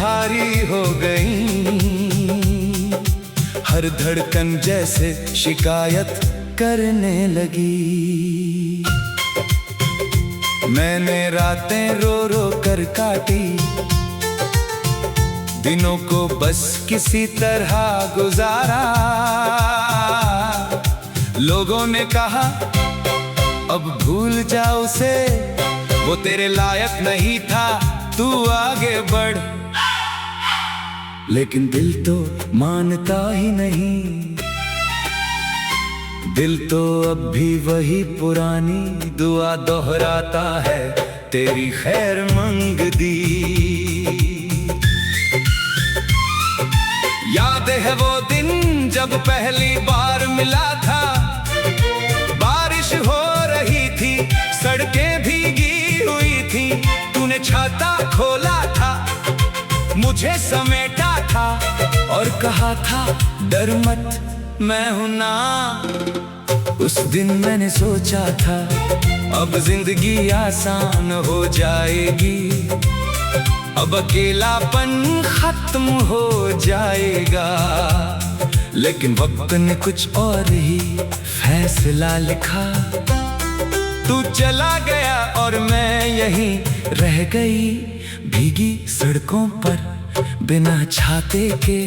भारी हो गई, हर धड़कन जैसे शिकायत करने लगी। मैंने रातें रो रो कर काटी, दिनों को बस किसी तरह गुजारा। लोगों ने कहा अब भूल जा उसे, वो तेरे लायक नहीं था, तू आगे बढ़। लेकिन दिल तो मानता ही नहीं, दिल तो अब भी वही पुरानी दुआ दोहराता है, तेरी खैर मंगदी। याद है वो दिन जब पहली बार मिला था, बारिश हो रही थी, सड़कें भीगी हुई थी, तूने छाता खोला था, मुझे समेटा था और कहा था डर मत मैं हूं ना। उस दिन मैंने सोचा था अब जिंदगी आसान हो जाएगी, अब अकेलापन खत्म हो जाएगा। लेकिन वक्त ने कुछ और ही फैसला लिखा, तू चला गया और मैं यहीं रह गई, भीगी सड़कों पर बिना छाते के।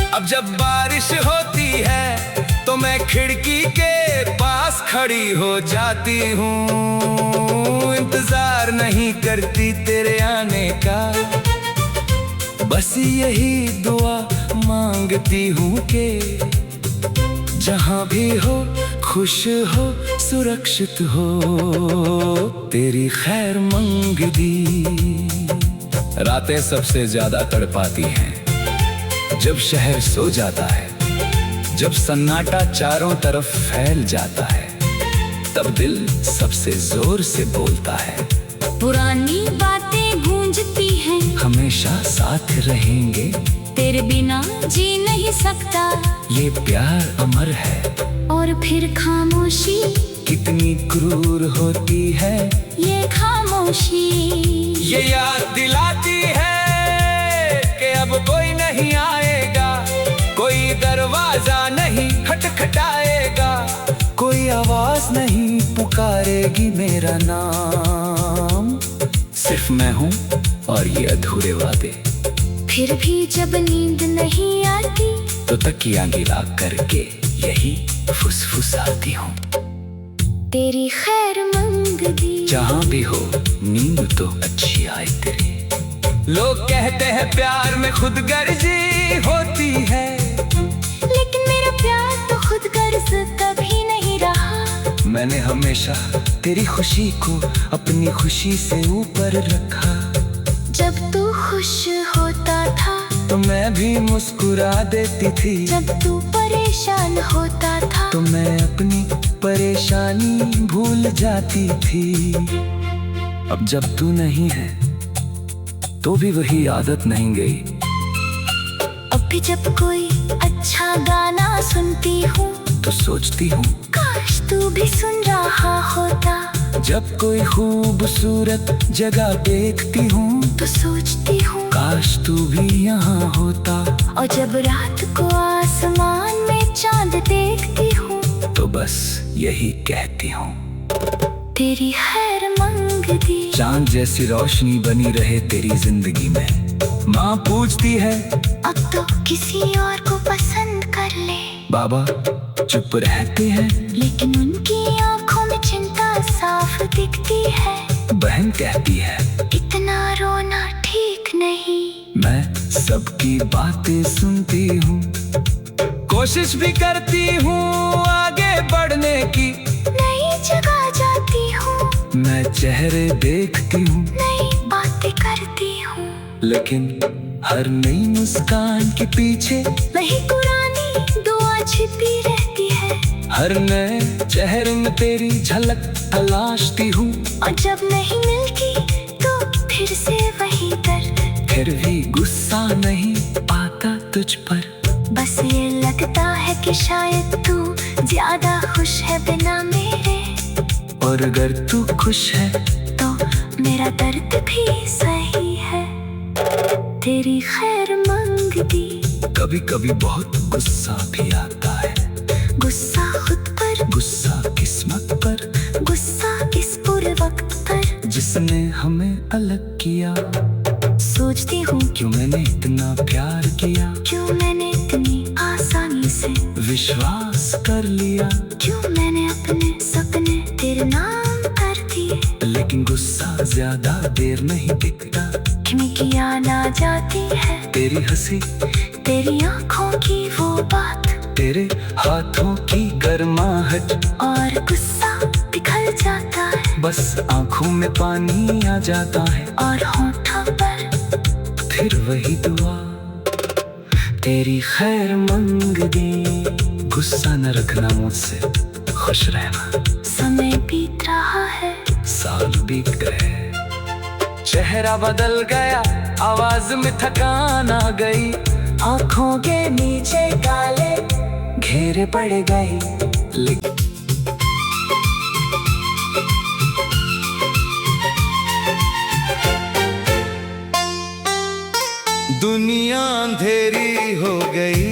अब जब बारिश होती है तो मैं खिड़की के पास खड़ी हो जाती हूँ, इंतजार नहीं करती तेरे आने का, बस यही दुआ मांगती हूँ कि जहाँ भी हो खुश हो सुरक्षित हो, तेरी खैर मंगदी। रातें सबसे ज्यादा तड़पाती हैं जब शहर सो जाता है, जब सन्नाटा चारों तरफ फैल जाता है, तब दिल सबसे जोर से बोलता है पुरानी बातें गूंजती हैं, हमेशा साथ रहेंगे, तेरे बिना जी नहीं सकता, ये प्यार अमर है। और फिर खामोशी कितनी क्रूर होती है ये खामोशी, ये याद दिलाती है कि अब कोई नहीं आएगा, कोई दरवाजा नहीं खटखटाएगा, कोई आवाज नहीं पुकारेगी मेरा नाम, सिर्फ मैं हूँ और ये अधूरे वादे। फिर भी जब नींद नहीं आती तो तकिया गिरा करके यही फुसफुसाती हूँ, तेरी खैर मंगदी। जहाँ भी हो नींद तो अच्छी आए तेरी। लोग कहते हैं प्यार में खुदगर्जी होती है, लेकिन मेरा प्यार तो खुदगर्ज कभी नहीं रहा। मैंने हमेशा तेरी खुशी को अपनी खुशी से ऊपर रखा। जब तू खुश होता था तो मैं भी मुस्कुरा देती थी, जब तू परेशान होता था तो मैं अपनी परेशानी भूल जाती थी। अब जब तू नहीं है तो भी वही आदत नहीं गई। अब भी जब कोई अच्छा गाना सुनती हूँ तो सोचती हूँ काश तू भी सुन रहा होता। जब कोई खूबसूरत जगह देखती हूँ तो सोचती हूँ काश तू भी यहाँ होता। और जब रात को आसमान में चांद देखती हूँ तो बस यही कहती हूँ तेरी खैर मंगदी। चांद जैसी रोशनी बनी रहे तेरी जिंदगी में। माँ पूछती है अब तो किसी और को पसंद कर ले। बाबा चुप रहते हैं लेकिन उनकी आंखों में चिंता साफ दिखती है। बहन कहती है इतना रोना ठीक नहीं। मैं सबकी बातें सुनती हूँ, कोशिश भी करती हूँ आगे बढ़ने की। नई जगह जाती हूँ, मैं चेहरे देखती हूँ, नई बातें करती हूँ, लेकिन हर नई मुस्कान के पीछे वही पुरानी दुआ छिपी रहती है। हर नए चेहरे में तेरी झलक तलाशती हूँ। और जब नहीं मिलती तो फिर से वही दर्द। फिर भी गुस्सा नहीं आता तुझ पर। बस ये लगता है कि शायद तू ज्यादा खुश है बिना मेरे। और अगर तू खुश है तो मेरा दर्द भी सही है। तेरी खैर मंगती। कभी कभी बहुत गुस्सा भी आता है, गुस्सा खुद पर, गुस्सा किस्मत पर, गुस्सा इस बुरे वक्त पर जिसने हमें अलग किया। सोचती हूँ क्यों मैंने इतना प्यार किया, क्यों मैंने इतनी आसानी से विश्वास कर लिया। क्यों मैंने अपने सपने तेरे नाम कर दिए। लेकिन गुस्सा ज्यादा देर नहीं टिकता, क्यों किया ना जाती है तेरी हंसी, तेरी आंखों की वो बात, तेरे हाथों की गर्माहट, और गुस्सा पिघल जाता है। बस आंखों में पानी आ जाता है, और होठों पर फिर वही दुआ, तेरी खैर मंगती। गुस्सा न रखना मुझसे, खुश रहना। समय बीत रहा है, साल बीत गए, चेहरा बदल गया, आवाज में थकान आ गई, आंखों के नीचे काले घेरे पड़ गए। दुनिया अंधेरी हो गई,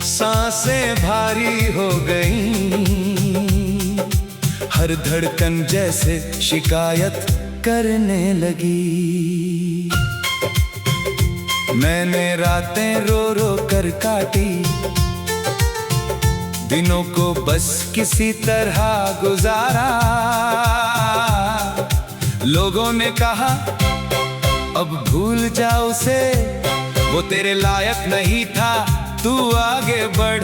सांसें भारी हो गई, हर धड़कन जैसे शिकायत करने लगी। मैंने रातें रो रो कर काटी, दिनों को बस किसी तरह गुजारा। लोगों ने कहा अब भूल जा उसे, वो तेरे लायक नहीं था, तू आगे बढ़।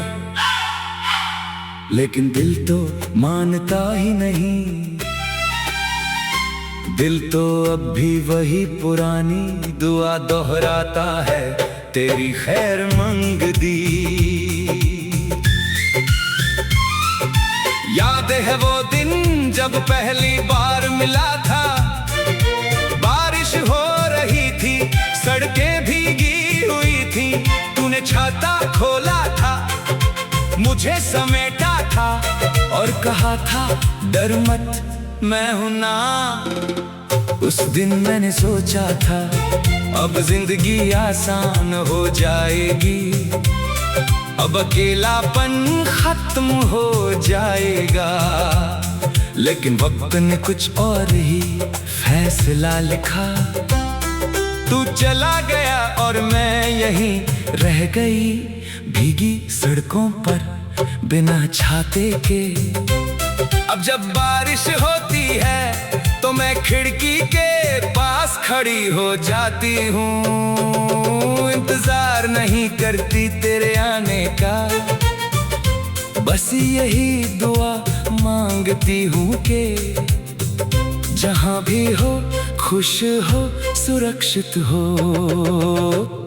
लेकिन दिल तो मानता ही नहीं, दिल तो अब भी वही पुरानी दुआ दोहराता है, तेरी खैर मंगती। याद है वो दिन जब पहली बार मिला था, बारिश हो रही थी, सड़कें भीगी हुई थी, तूने छाता खोला था, मुझे समेटा था और कहा था डर मत मैं हूं ना। उस दिन मैंने सोचा था अब जिंदगी आसान हो जाएगी, अब अकेलापन खत्म हो जाएगा। लेकिन वक्त ने कुछ और ही फैसला लिखा, तू चला गया और मैं यहीं रह गई, भीगी सड़कों पर बिना छाते के। अब जब बारिश होती है तो मैं खिड़की के पास खड़ी हो जाती हूँ, इंतजार नहीं करती तेरे आने का, बस यही दुआ मांगती हूँ कि जहाँ भी हो खुश हो सुरक्षित हो,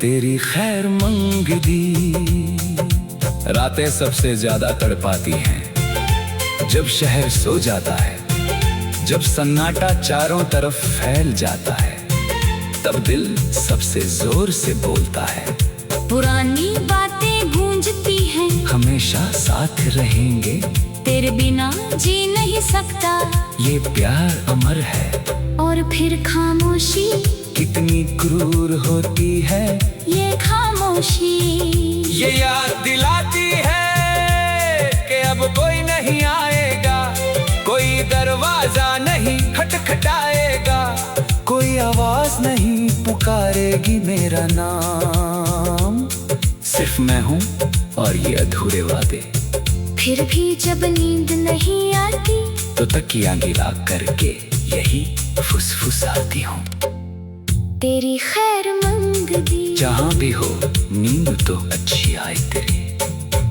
तेरी खैर मंगती। रातें सबसे ज्यादा तड़पाती हैं जब शहर सो जाता है, जब सन्नाटा चारों तरफ फैल जाता है, तब दिल सबसे जोर से बोलता है पुरानी बातें गूंजती हैं, हमेशा साथ रहेंगे, तेरे बिना जी नहीं सकता, ये प्यार अमर है। और फिर खामोशी कितनी क्रूर होती है, ये खामोशी ये याद दिलाती है कि अब कोई नहीं आएगा, कोई दरवाजा नहीं खटखटाएगा, कोई आवाज नहीं पुकारेगी मेरा नाम, सिर्फ मैं हूँ और ये अधूरे वादे। फिर भी जब नींद नहीं आती तो तकिया गिरा करके यही फुसफुसाती हूँ, तेरी खैर मंगती। जहाँ भी हो नींद तो अच्छी आए तेरी।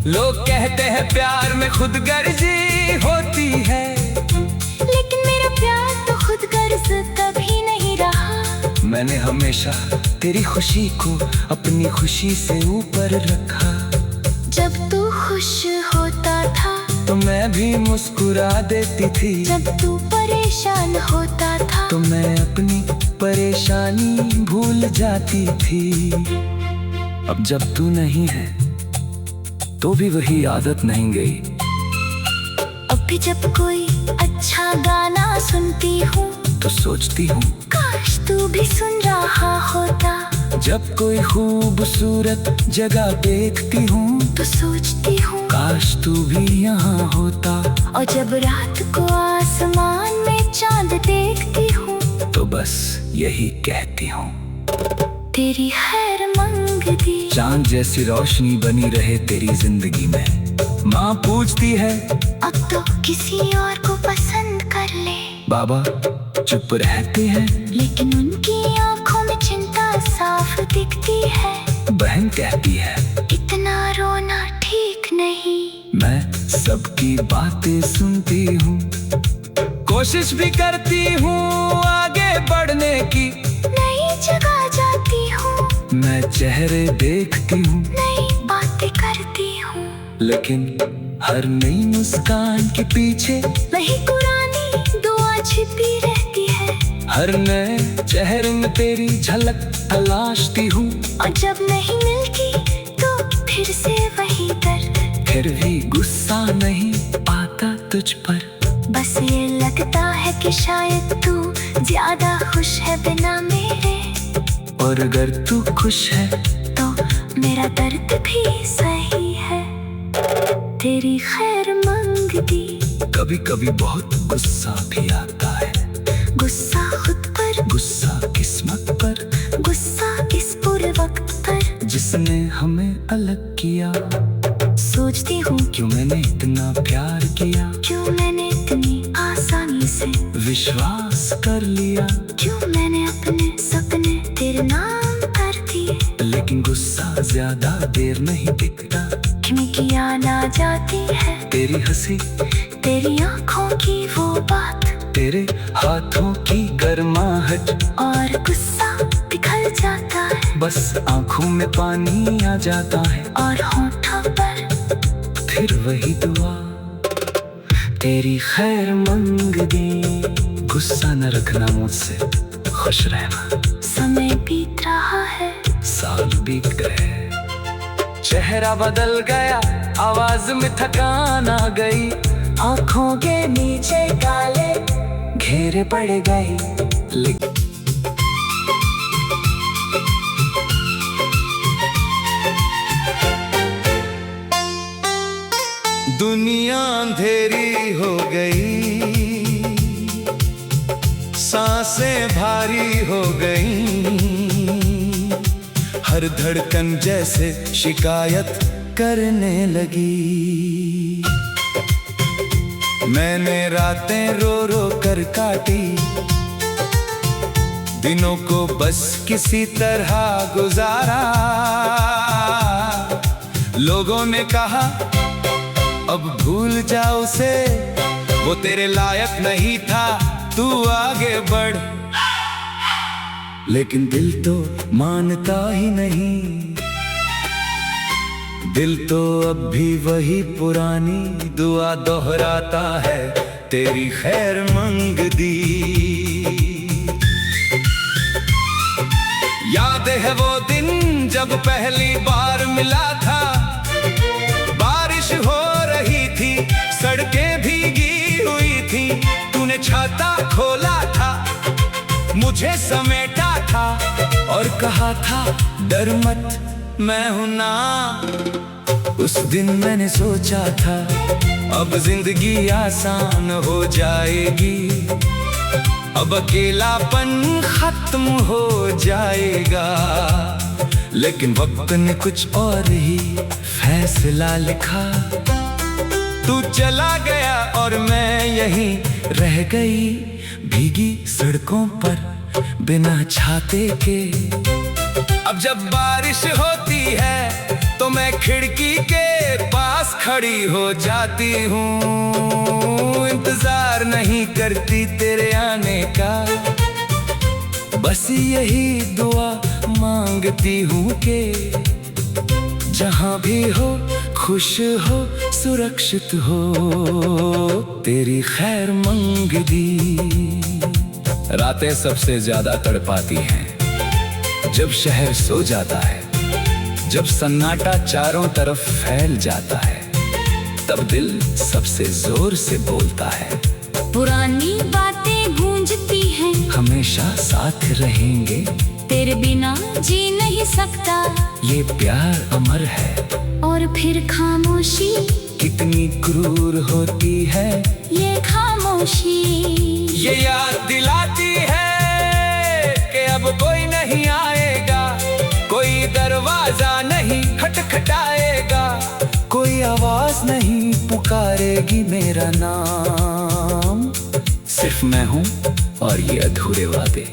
लोग कहते हैं प्यार में खुदगर्जी होती है, लेकिन मेरा प्यार तो खुदगर्ज कभी नहीं रहा। मैंने हमेशा तेरी खुशी को अपनी खुशी से ऊपर रखा। जब तू खुश होता था तो मैं भी मुस्कुरा देती थी, जब तू परेशान होता था तो मैं अपनी परेशानी भूल जाती थी। अब जब तू नहीं है तो भी वही आदत नहीं गई। अब भी जब कोई अच्छा गाना सुनती हूँ तो सोचती हूँ काश तू भी सुन रहा होता। जब कोई खूबसूरत जगह देखती हूँ तो सोचती हूँ काश तू भी यहाँ होता। और जब रात को आसमान में चांद देखती हूँ तो बस यही कहती हूँ, तेरी खैर मंगती। चांद जैसी रोशनी बनी रहे तेरी जिंदगी में। माँ पूछती है अब तो किसी और को पसंद कर ले। बाबा चुप रहते हैं, लेकिन उनकी आंखों में चिंता साफ दिखती है। बहन कहती है इतना रोना ठीक नहीं। मैं सबकी बातें सुनती हूँ, कोशिश भी करती हूँ आगे बढ़ने की। नई जगह जाती हूँ, मैं चेहरे देखती हूँ, नई बातें करती हूँ, लेकिन हर नई मुस्कान के पीछे वही पुरानी दुआ छिपी रहती है। हर नए चेहरे में तेरी झलक तलाशती हूँ। और जब नहीं मिलती तो फिर से वही दर्द। फिर भी गुस्सा नहीं आता तुझ पर। बस ये लगता है कि शायद तू ज्यादा खुश है बिना मेरे। और अगर तू खुश है तो मेरा दर्द भी सही है। तेरी खैर मंगती। कभी कभी बहुत गुस्सा भी आता है। गुस्सा खुद पर, गुस्सा किस्मत पर, गुस्सा इस बुरे वक्त पर जिसने हमें अलग किया। सोचती हूँ क्यों मैंने इतना प्यार किया, क्यों मैंने इतनी आसानी से विश्वास कर लिया। क्यों मैंने अपने सपने तेरे नाम कर दिए। लेकिन गुस्सा ज्यादा देर नहीं टिकता। खिड़की आना जाती है तेरी हंसी, तेरी आंखों की वो बात, तेरे हाथों की गर्माहट, और गुस्सा पिघल जाता है। बस आंखों में पानी आ जाता है। और होठों पर फिर वही दुआ, तेरी खैर मंगती। गुस्सा न रखना मुझसे, खुश रहना। समय बीत रहा है, साल बीत गए, चेहरा बदल गया, आवाज में थकान आ गई। आँखों के नीचे काले घेरे पड़ गई। दुनिया अंधेरी हो गई, सांसें भारी हो गई। हर धड़कन जैसे शिकायत करने लगी। मैंने रातें रो रो कर काटी, दिनों को बस किसी तरह गुजारा। लोगों ने कहा अब भूल जा उसे, वो तेरे लायक नहीं था, तू आगे बढ़। लेकिन दिल तो मानता ही नहीं। दिल तो अब भी वही पुरानी दुआ दोहराता है, तेरी खैर मंगती। याद है वो दिन जब पहली बार मिला था। बारिश हो रही थी, सड़कें भीगी हुई थी। तूने छाता खोला था, मुझे समेटा था, और कहा था डर मत मैं हूं ना। उस दिन मैंने सोचा था अब जिंदगी आसान हो जाएगी, अब अकेलापन खत्म हो जाएगा। लेकिन वक्त ने कुछ और ही फैसला लिखा। तू चला गया और मैं यहीं रह गई, भीगी सड़कों पर बिना छाते के। अब जब बारिश होती है तो मैं खिड़की के पास खड़ी हो जाती हूँ। इंतजार नहीं करती तेरे आने का, बस यही दुआ मांगती हूँ कि जहाँ भी हो खुश हो, सुरक्षित हो, तेरी खैर मंगती। रातें सबसे ज्यादा तड़पाती हैं जब शहर सो जाता है, जब सन्नाटा चारों तरफ फैल जाता है, तब दिल सबसे जोर से बोलता है। पुरानी बातें गूंजती हैं हमेशा साथ रहेंगे। तेरे बिना जी नहीं सकता, ये प्यार अमर है। और फिर खामोशी, कितनी क्रूर होती है ये खामोशी। ये याद दिलाती है कि अब कोई नहीं आएगा, कोई दरवाजा नहीं खटखटाएगा, कोई आवाज नहीं पुकारेगी मेरा नाम। सिर्फ मैं हूँ और ये अधूरे वादे।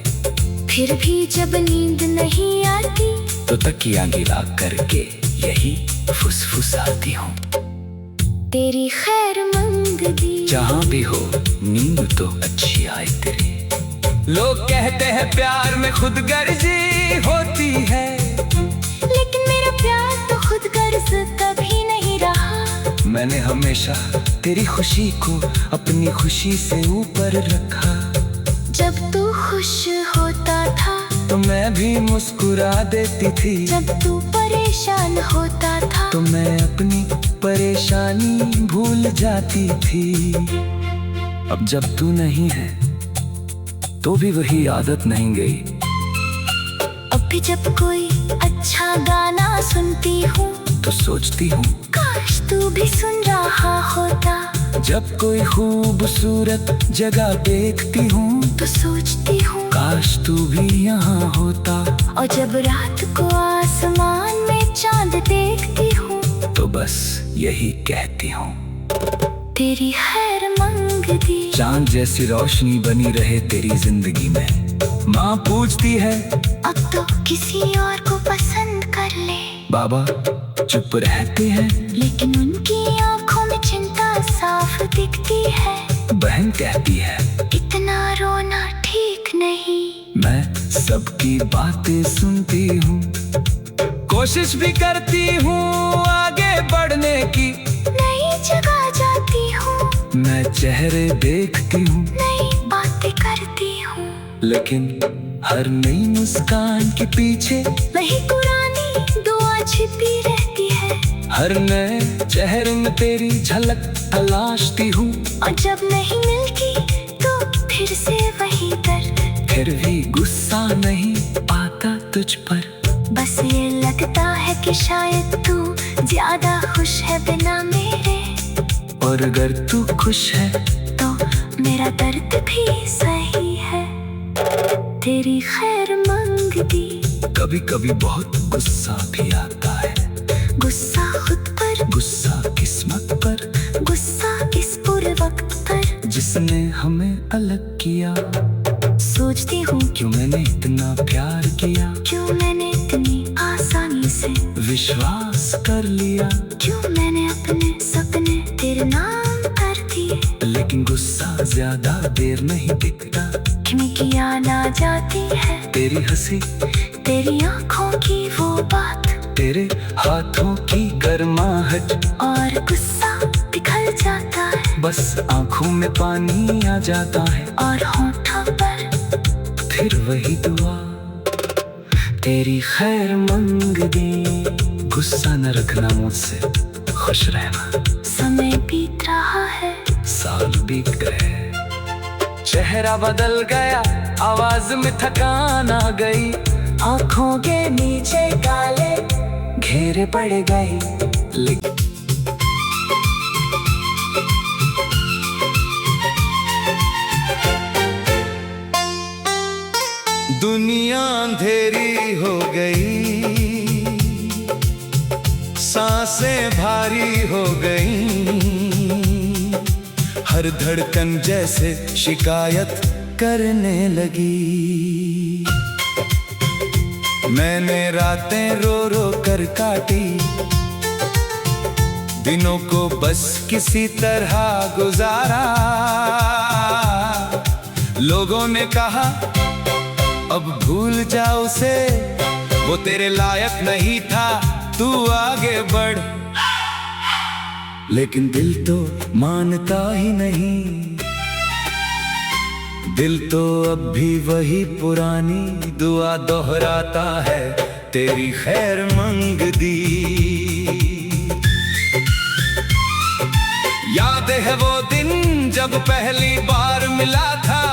फिर भी जब नींद नहीं आती, तो तकिया गिरा करके यही फुसफुसाती हूँ। तेरी खैर मंगदी। जहाँ भी हो नींद तो अच्छी आए तेरी। लोग कहते हैं प्यार में खुदगर्जी होती है, लेकिन मेरा प्यार तो खुदगर्ज कभी नहीं रहा। मैंने हमेशा तेरी खुशी को अपनी खुशी से ऊपर रखा। जब तू खुश होता था, तो मैं भी मुस्कुरा देती थी। जब तू परेशान होता था, तो मैं अपनी परेशानी भूल जाती थी। अब जब तू नहीं है तो भी वही आदत नहीं गई। अब भी जब कोई अच्छा गाना सुनती हूँ, तो सोचती हूँ काश तू भी सुन रहा होता। जब कोई खूबसूरत जगह देखती हूँ, तो सोचती हूँ काश तू भी यहाँ होता। और जब रात को आसमान में चांद देखती हूँ, तो बस यही कहती हूँ, तेरी खैर मंगदी। चांद जैसी रोशनी बनी रहे तेरी जिंदगी में। माँ पूछती है अब तो किसी और को पसंद कर ले। बाबा चुप रहते हैं, लेकिन उनकी आंखों में चिंता साफ दिखती है। बहन कहती है इतना रोना ठीक नहीं। मैं सबकी बातें सुनती हूँ, कोशिश भी करती हूँ आगे बढ़ने की। नई जगह जाती हूँ, मैं चेहरे देखती हूँ, नई बातें करती हूँ, लेकिन हर नई मुस्कान के पीछे वही पुरानी दुआ छिपी रहती है। हर नए चेहरे में तेरी झलक तलाशती हूँ। और जब नहीं मिलती तो फिर से वही दर्द। फिर भी गुस्सा नहीं आता तुझ पर। बस ये लगता है कि शायद तू ज्यादा खुश है बिना मेरे। और अगर तू खुश है तो मेरा दर्द भी सही है। तेरी खैर मंगदी। कभी कभी बहुत गुस्सा भी आता है। गुस्सा खुद पर, गुस्सा किस्मत पर, गुस्सा इस बुरे वक्त पर जिसने हमें अलग किया। सोचती हूँ क्यों मैंने इतना प्यार किया, क्यों मैंने इतनी आसानी से विश्वास कर लिया, क्यों मैंने अपने सपने तेरे नाम कर दिए। लेकिन गुस्सा ज्यादा देर नहीं टिकता। खिड़कियाँ ना जाती है तेरी हंसी, तेरी आंखों की वो बात, तेरे हाथों की गर्माहट, और गुस्सा पिघल जाता है। बस आंखों में पानी आ जाता है। और होठों पर फिर वही दुआ, तेरी खैर मंगदी। गुस्सा न रखना मुझसे, खुश रहना। समय बीत रहा है, साल बीत गए, चेहरा बदल गया, आवाज में थकान आ गई, आंखों के नीचे काले घेरे पड़ गए। दुनिया अंधेरी हो गई, सांसें भारी हो गई, हर धड़कन जैसे शिकायत करने लगी। मैंने रातें रो रो कर काटी, दिनों को बस किसी तरह गुजारा। लोगों ने कहा अब भूल जा उसे, वो तेरे लायक नहीं था, तू आगे बढ़। लेकिन दिल तो मानता ही नहीं, दिल तो अब भी वही पुरानी दुआ दोहराता है, तेरी खैर मंगदी। याद है वो दिन जब पहली बार मिला था,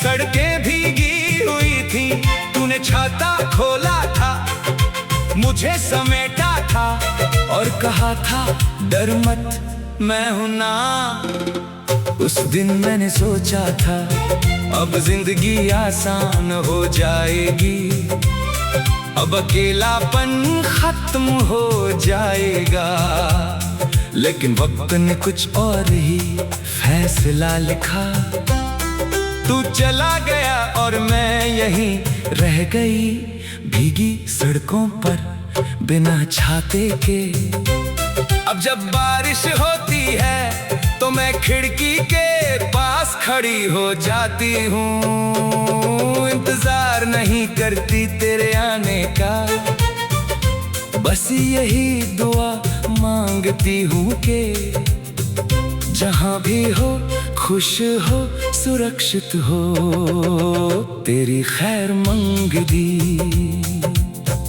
सड़कें भीगी हुई थी। तूने छाता खोला था, मुझे समेटा था और कहा था डर मत मैं हूं ना। उस दिन मैंने सोचा था अब जिंदगी आसान हो जाएगी, अब अकेलापन खत्म हो जाएगा। लेकिन वक्त ने कुछ और ही फैसला लिखा। तू चला गया और मैं यहीं रह गई, भीगी सड़कों पर बिना छाते के। अब जब बारिश होती है तो मैं खिड़की के पास खड़ी हो जाती हूँ। इंतजार नहीं करती तेरे आने का, बस यही दुआ मांगती हूँ कि जहाँ भी हो खुश हो सुरक्षित हो, तेरी खैर मंगदी।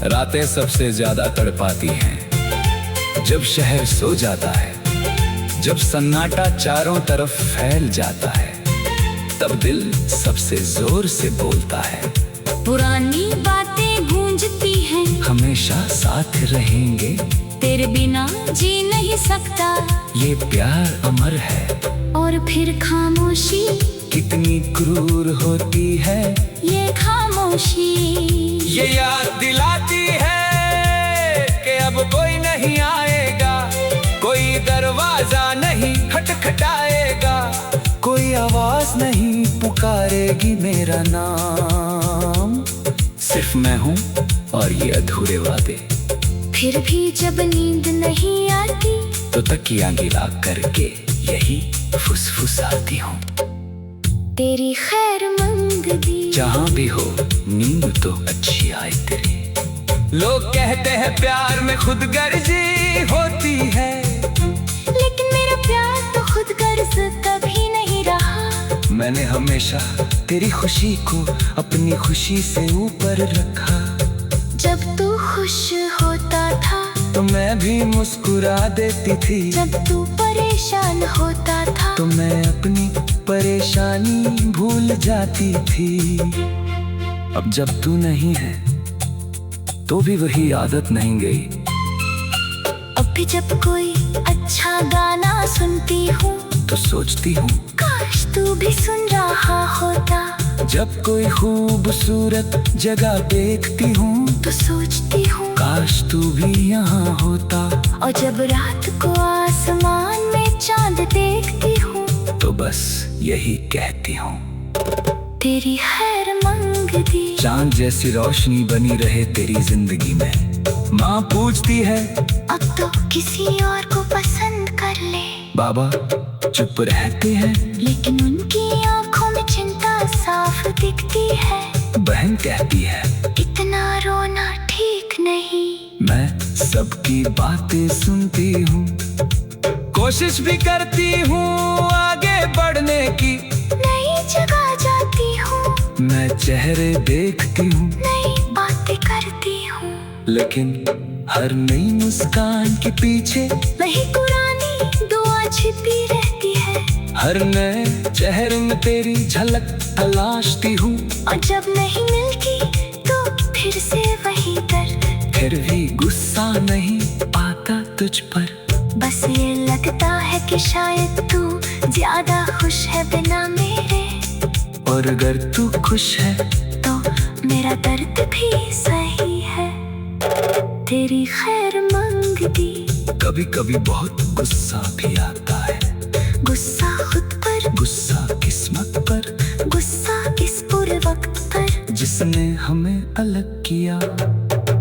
रातें सबसे ज्यादा तड़पाती हैं जब शहर सो जाता है, जब सन्नाटा चारों तरफ फैल जाता है, तब दिल सबसे जोर से बोलता है पुरानी बातें गूंजती हैं, हमेशा साथ रहेंगे, तेरे बिना जी नहीं सकता, ये प्यार अमर है। और फिर खामोशी कितनी क्रूर होती है, ये खामोशी ये याद दिलाती है कि अब कोई नहीं आएगा, कोई दरवाजा नहीं खटखटाएगा, कोई आवाज नहीं पुकारेगी मेरा नाम। सिर्फ मैं हूँ और ये अधूरे वादे। फिर भी जब नींद नहीं आती तो तकिया गिला करके यही फुसफुसाती हूँ, तेरी खैर मंगदी। जहाँ भी हो नींद तो अच्छी आए तेरी। लोग कहते हैं प्यार में खुदगर्जी होती है, लेकिन मेरा प्यार तो खुदगर्ज कभी नहीं रहा। मैंने हमेशा तेरी खुशी को अपनी खुशी से ऊपर रखा। जब तू खुश होता था तो मैं भी मुस्कुरा देती थी, जब तू परेशान होता था तो मैं अपनी परेशानी भूल जाती थी। अब जब तू नहीं है तो भी वही आदत नहीं गई। अब भी जब कोई अच्छा गाना सुनती हूँ तो सोचती हूँ काश तू भी सुन रहा होता। जब कोई खूबसूरत जगह देखती हूँ तो सोचती हूँ काश तू भी यहाँ होता। और जब रात को आसमान में चांद देखती हूँ तो बस यही कहती हूँ तेरी खैर मंगदी। चांद जैसी रोशनी बनी रहे तेरी जिंदगी में। माँ पूछती है अब तो किसी और को पसंद कर ले। बाबा चुप रहते हैं, लेकिन उनकी आंखों में चिंता साफ दिखती है। बहन कहती है इतना रोना ठीक नहीं। मैं सबकी बातें सुनती हूँ, कोशिश भी करती हूँ आगे बढ़ने की। नई जगह जाती हूँ, मैं चेहरे देखती हूँ, नई बातें करती हूँ, लेकिन हर नई मुस्कान के पीछे वही पुरानी दुआ छिपी रहती है। हर नए चेहरे में तेरी झलक तलाशती हूँ। और जब नहीं मिलती तो फिर से वही दर्द। फिर भी गुस्सा नहीं आता तुझ पर, बस ये लगता है कि शायद तू ज्यादा खुश है बिना मेरे। और अगर तू खुश है तो मेरा दर्द भी सही है, तेरी खैर मंगदी। कभी कभी बहुत गुस्सा भी आता है, गुस्सा खुद पर, गुस्सा किस्मत पर, गुस्सा इस बुरे वक्त पर जिसने हमें अलग किया।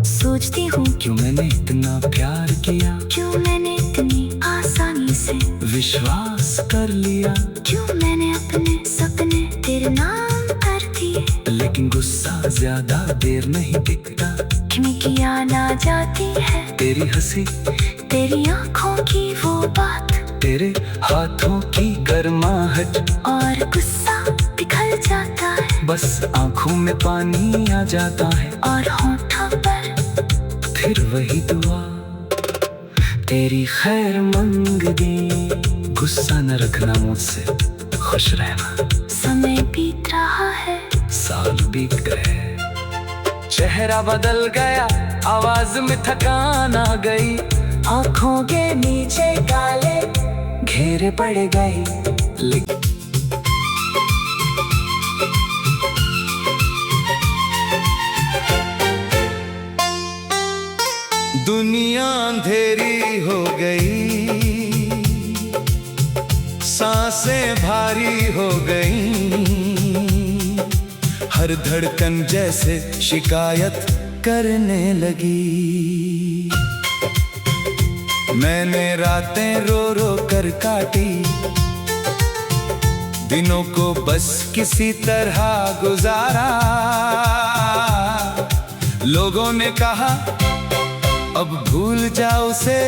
सोचती हूँ क्यों मैंने इतना प्यार किया, क्यों मैंने इतनी आसानी से विश्वास कर लिया, क्यों मैंने अपने सपने तेरे नाम कर दिए। लेकिन गुस्सा ज्यादा देर नहीं टिकता, खिड़की आना जाती है तेरी हंसी, तेरी आंखों की वो बात, तेरे हाथों की गर्माहट, और गुस्सा पिघल जाता है। बस आंखों में पानी आ जाता है और होठों पर फिर वही दुआ, तेरी खैर मंगदी। गुस्सा न रखना मुझसे, खुश रहना। समय बीत रहा है बीत गए। चेहरा बदल गया, आवाज में थकान आ गई, आंखों के नीचे काले घेरे पड़ गई। दुनिया अंधेरी हो गई, सांसें भारी हो गई, हर धड़कन जैसे शिकायत करने लगी। मैंने रातें रो रो कर काटी, दिनों को बस किसी तरह गुजारा। लोगों ने कहा अब भूल जा उसे,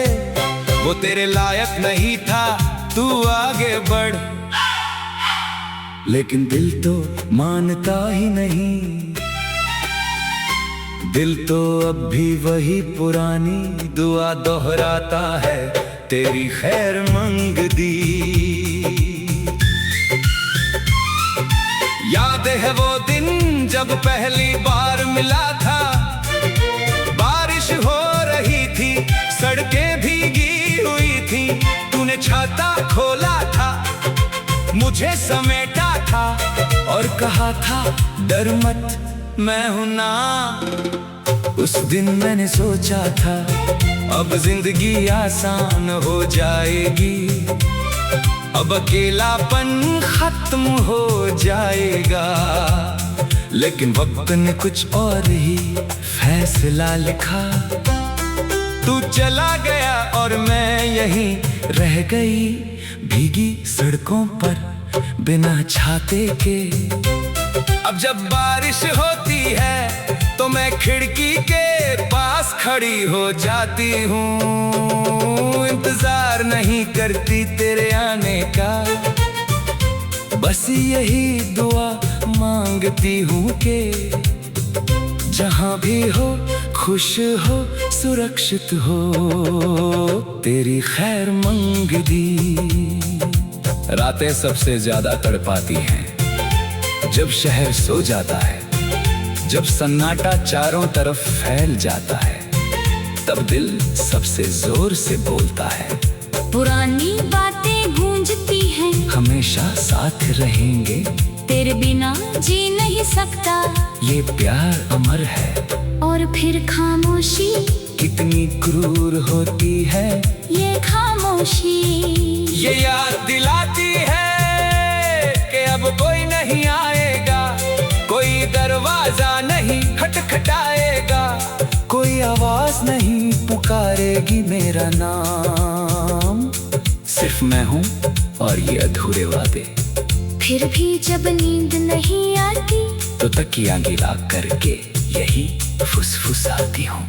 वो तेरे लायक नहीं था, तू आगे बढ़। लेकिन दिल तो मानता ही नहीं, दिल तो अब भी वही पुरानी दुआ दोहराता है, तेरी खैर मंगदी। याद है वो दिन जब पहली बार मिला था, बारिश हो रही थी, सड़कें भीगी हुई थी, तूने छाता खोला था, मुझे समेटा था और कहा था डर मत मैं हूं ना। उस दिन मैंने सोचा था अब जिंदगी आसान हो जाएगी, अब अकेलापन खत्म हो जाएगा। लेकिन वक्त ने कुछ और ही फैसला लिखा, तू चला गया और मैं यहीं रह गई, भीगी सड़कों पर बिना छाते के। अब जब बारिश होती है तो मैं खिड़की के पास खड़ी हो जाती हूँ, इंतजार नहीं करती तेरे आने का, बस यही दुआ मांगती हूँ कि जहाँ भी हो खुश हो सुरक्षित हो, तेरी खैर मंगदी। रातें सबसे ज्यादा तड़पाती हैं जब शहर सो जाता है, जब सन्नाटा चारों तरफ फैल जाता है, तब दिल सबसे जोर से बोलता है पुरानी बातें गूंजती हैं, हमेशा साथ रहेंगे, तेरे बिना जी नहीं सकता, ये प्यार अमर है। और फिर खामोशी कितनी क्रूर होती है ये खामोशी, ये याद दिलाती है कि अब कोई नहीं आएगा, कोई दरवाजा नहीं खटखटाएगा, कोई आवाज नहीं पुकारेगी मेरा नाम, सिर्फ मैं हूँ और ये अधूरे वादे। फिर भी जब नींद नहीं आती तो तकिया गिरा करके यही फुसफुसाती हूँ,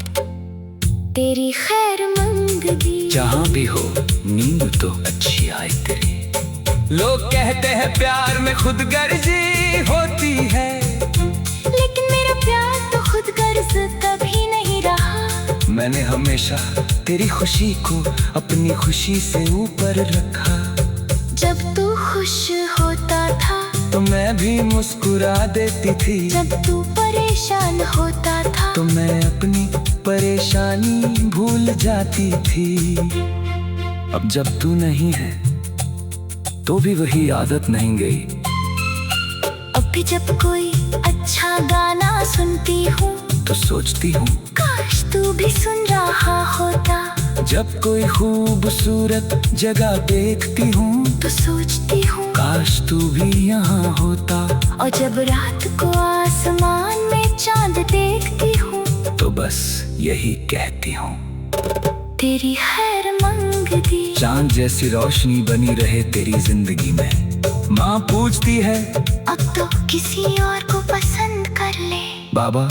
तेरी खैर मंगदी। जहाँ भी हो नींद तो अच्छी आए तेरी। लोग कहते हैं प्यार में खुदगर्जी होती है, लेकिन मेरा प्यार तो खुदगर्ज कभी नहीं रहा। मैंने हमेशा तेरी खुशी को अपनी खुशी से ऊपर रखा। जब तू खुश होता था तो मैं भी मुस्कुरा देती थी, जब तू परेशान होता था तो मैं अपनी परेशानी भूल जाती थी। अब जब तू नहीं है तो भी वही आदत नहीं गई। अब भी जब कोई अच्छा गाना सुनती हूँ तो सोचती हूँ काश तू भी सुन रहा होता। जब कोई खूबसूरत जगह देखती हूँ तो सोचती हूँ काश तू भी यहाँ होता। और जब रात को आसमान में चांद देखती हूँ तो बस यही कहती हूँ तेरी खैर मंगदी। चांद जैसी रोशनी बनी रहे तेरी जिंदगी में। माँ पूछती है अब तो किसी और को पसंद कर ले। बाबा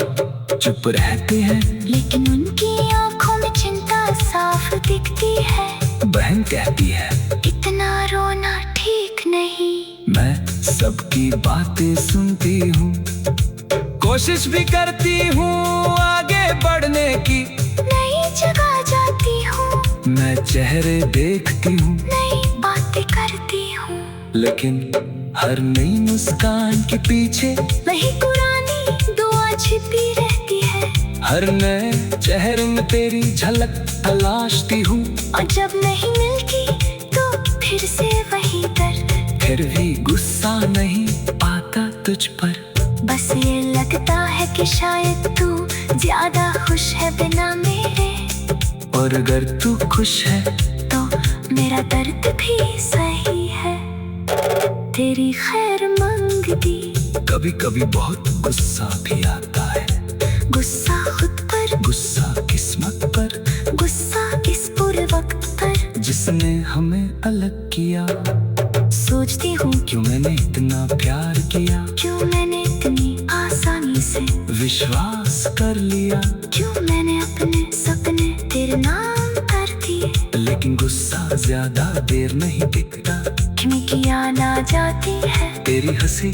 चुप रहते हैं लेकिन उनकी आंखों में चिंता साफ दिखती है। बहन कहती है इतना रोना ठीक नहीं। मैं सबकी बातें सुनती हूँ, कोशिश भी करती हूँ आगे बढ़ने की। नई जगह जाती हूँ, मैं चेहरे देखती हूँ, नई बातें करती हूँ, लेकिन हर नई मुस्कान के पीछे वही पुरानी छिपी रहती है। हर नए चेहरे में तेरी झलक तलाशती हूँ। और जब नहीं मिलती तो फिर से वही दर्द। फिर भी गुस्सा नहीं आता तुझ पर। बस ये लगता है कि शायद तू ज्यादा खुश है बिना मेरे। और अगर तू खुश है तो मेरा दर्द भी सही है। तेरी खैर मांगती। कभी कभी बहुत गुस्सा भी आता है। गुस्सा खुद पर, गुस्सा किस्मत पर, गुस्सा इस बुरे वक्त पर जिसने हमें अलग किया। सोचती हूँ क्यों मैंने इतना प्यार किया, क्यों मैंने इतनी आसानी से विश्वास कर लिया। क्यों मैंने अपने सपने तेरे नाम कर दिए। लेकिन गुस्सा ज्यादा देर नहीं टिकता। क्यों किया ना जाती है तेरी हंसी,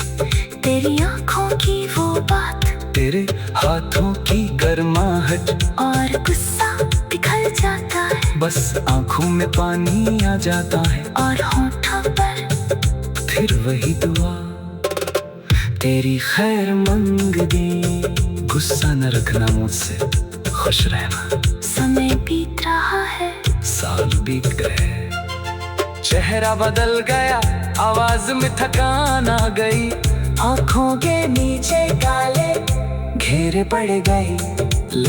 तेरी आंखों की वो बात, तेरे हाथों की गर्माहट, और गुस्सा पिघल जाता है। बस आंखों में पानी आ जाता है। और होठों पर फिर वही दुआ, तेरी खैर मंगती। गुस्सा न रखना मुझसे, खुश रहना। समय बीत रहा है, साल बीत गए, चेहरा बदल गया, आवाज में थकान आ गई। आंखों के नीचे काले घेरे पड़ गई।